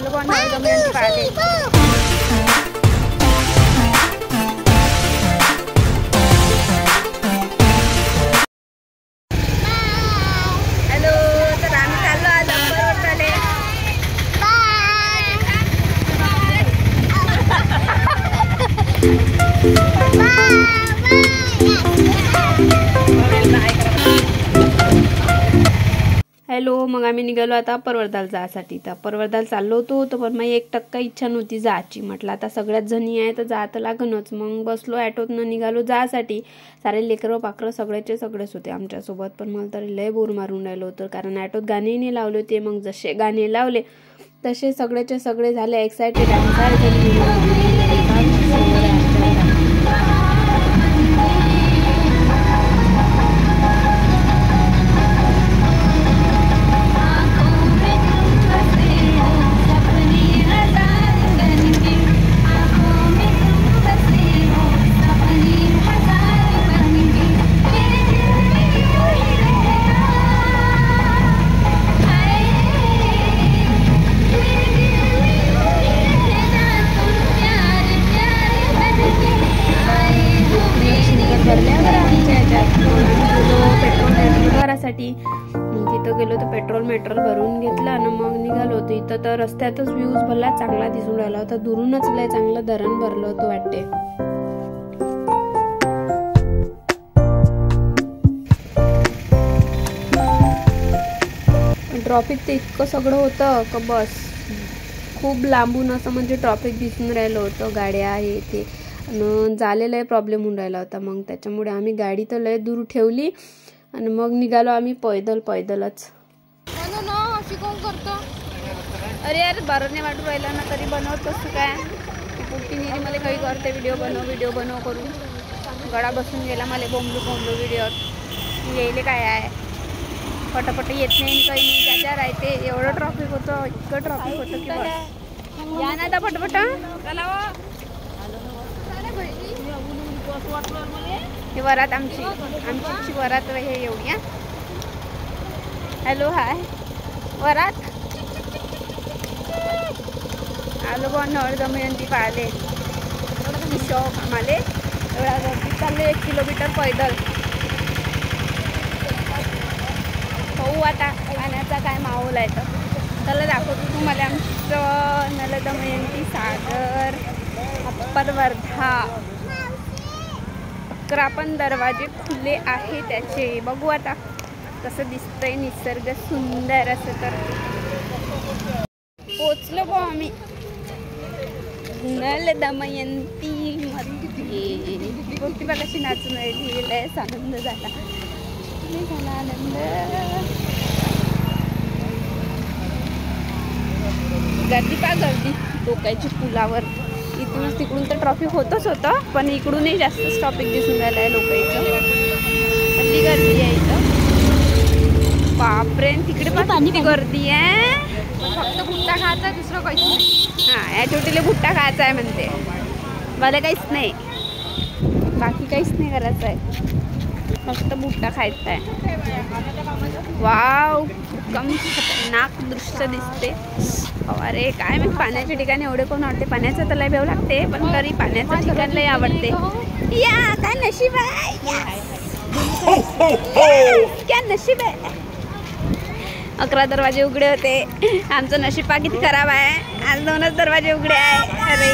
आलो पण गमयांती पाहिले. हॅलो, तर आम्ही चाललो आज अंबरवरले. हॅलो, मग आम्ही निघालो आता परवरदाल जायसाठी. तर परवरदाल चाललो होतो, तर पण माझी 1% इच्छा नव्हती जायची. म्हटलं आता सगळ्यात जणी आहे तर जा तर लागणच. मग बसलो ॲटोतनं, निघालो जायसाठी. सारे लेकरं पाकरं सगळ्याचे सगळेच होते आमच्यासोबत. पण मला तरी लय बोर मारून राहिलं होतं, कारण ॲटोत गाणेही नाही लावले होते. मग जसे गाणे लावले तसे सगळेचे सगळे झाले एक्सायटेड. तिथं गेलो तर पेट्रोल भरून घेतलं आणि मग निघालो होतो. इथं तर रस्त्यातच व्ह्यूज भरला चांगला दिसून राहिला होता. दुरूनच लय चांगलं धरण भरलं होतं वाटते. ट्रॉफिक ते इतकं सगळं होतं का बस. खूप लांबून असं म्हणजे ट्रॉफिक दिसून राहिलं होतं. गाड्या आहे ते आणि झालेला प्रॉब्लेम होऊन राहिला होता. मग त्याच्यामुळे आम्ही गाडी तर लय दूर ठेवली आणि मग निघालो आम्ही पैदलच. अरे यार बरं नाही वाटू राहिला ना, तरी बनवतोस तू काय. पुट्टी निरी मला काही करते व्हिडिओ बनव करून. गळा बसून गेला मला बोंबलू व्हिडिओत. येईल काय आहे पटापट येत नाही काही नाही. ज्याच्या राहते एवढं ट्रॉफिक होतं, इतकं ट्रॉफिक होतं की बस. या ना आता पटपट. ही वरात आमची वरात हे एवढी. हॅलो हाय वरात आलो बा. नळ दमयंती पाहिले. शॉक आम्हाला एवढा गर्दी चालले 1 किलोमीटर पैदल. पाहू आता पाण्याचा काय माहोल आहे तर त्याला दाखवतो तुम्हाला. आमचं नळ दमयंती सागर अप्पर वर्धा 11 पण दरवाजे खुले आहे त्याचे. बघू आता कसं दिसतंय निसर्ग सुंदर असं. तर पोचलो बा आम्ही नळ दमयंती मध्ये. गोष्टी बघ कशी नाचून राहिली. लयच आनंद झाला आनंद. गर्दी डोक्याची पुलावर. इकडून तिकडून तर ट्रॉफिक होतच होतं, पण इकडूनही जास्तच ट्रॉफिक दिसून राहिलं आहे लोकांचं. किती गर्दी आहे इथं बापरे. तिकडे पण किती गर्दी आहे. फक्त भुट्टा खायचा आहे, दुसरं काहीच नाही. हां, या छोटीला भुट्टा खायचा आहे म्हणते. मला काहीच नाही, बाकी काहीच नाही करायचं आहे, फक्त भुट्टा खायचा आहे. वाव, कम खतरनाक दृश्य दिसते. अरे काय मी पाण्याच्या ठिकाणी एवढे कोण आवडते. पाण्याचं तर लय भेव लागते, पण तरी पाण्याचं ठिकाण लय आवडते. या काय नशीब आहे. क्या नशीब आहे. 11 दरवाजे उघडे होते. आमचं नशीब पा किती खराब आहे. आज 2च दरवाजे उघडे आहे. अरे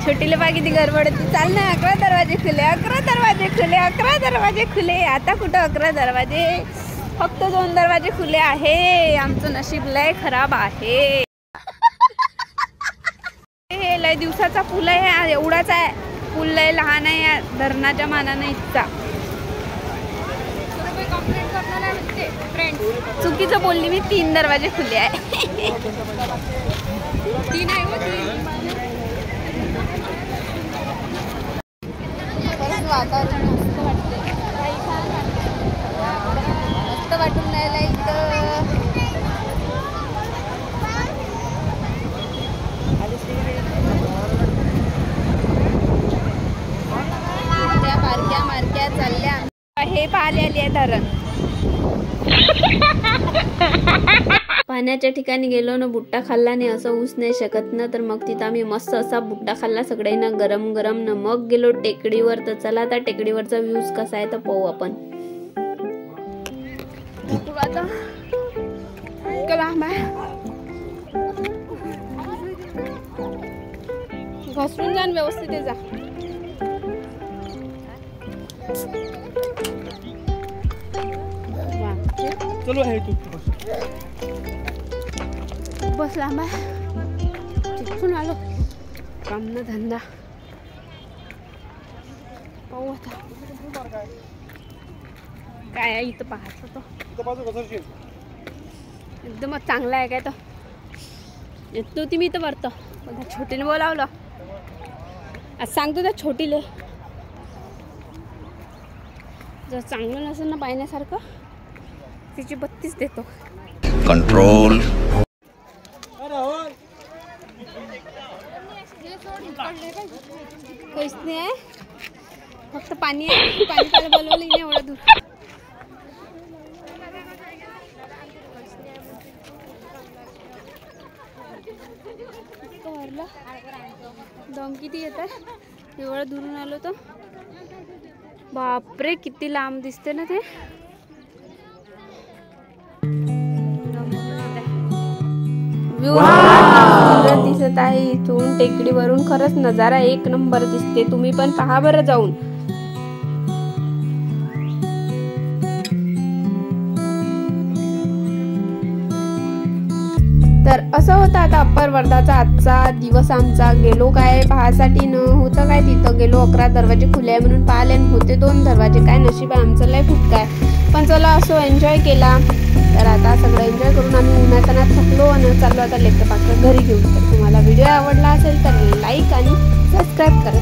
छोटीले पा किती गडबड होती. चाल ना 11 दरवाजे खुले, 11 दरवाजे खुले, 11 दरवाजे खुले. आता कुठं 11 दरवाजे, फक्त 2 दरवाजे खुले आहे. आमचं नशीब लय खराब आहे. हे लय दिवसाचा पूल आहे, एवढाच आहे पूल. लय लहान आहे धरणाच्या मानाने इतका. चुकीचं बोलली मी. 3 दरवाजे खुले आहे. 3 आहे हो, 3. वातावरण मस्त वाटते. मस्त वाटून राहिलं इथं. त्या बारक्या मारक्या चालल्या. हे पाहिले आली आहे धरण. खाण्याच्या ठिकाणी गेलो ना, बुट्टा खाल्ला नाही असं होऊच नाही शकत ना. तर मग तिथं आम्ही मस्त असा बुट्टा खाल्ला सगळ्यांना गरम गरम ना. मग गेलो टेकडीवर. तर चला आता टेकडीवरचा व्ह्यूज कसा आहे तर पाहू आपण. आता घसरून जा व्यवस्थित जा. चलो आहे तू बस लांब आहे. तिथून आलो काम ना धंदा पाहू आता काय आहे इथं. पाहत होतो एकदमच चांगला आहे काय. तर येत नव्हती मी इथं वरतं. पण छोटीने बोलावलं. आज सांगतो त्या छोटीले जर चांगलं नसेल ना पाहण्यासारखं तिची 32 देतो. कंट्रोल काहीच नाही आहे. फक्त पाणी आहे. पाणी प्यायला बोलवलं नाही एवढं दूर. दम किती येतात एवढं दुरून आलो तर. बापरे किती लांब दिसते ना ते. सुंदर दिसत आहे इथून टेकडीवरून. खरंच नजारा एक नंबर दिसते. तुम्ही पण पहा बरं जाऊन. तर असं होतं आता अप्पर वर्धाचा आजचा दिवस आमचा. गेलो काय पाहासाठी न होतं काय. तिथं गेलो 11 दरवाजे खुले आहे म्हणून पाहिले होते 2 दरवाजे. काय नशीब आहे आमचं लय फुटकाय. पण चला असो एन्जॉय केला. तर आता सगळं एन्जॉय करून आम्ही उन्हातानात थकलो आणि चाललो आता लेकरं पाकरं घरी घेऊन. तर तुम्हाला व्हिडिओ आवडला असेल तर लाईक आणि सबस्क्राईब करा.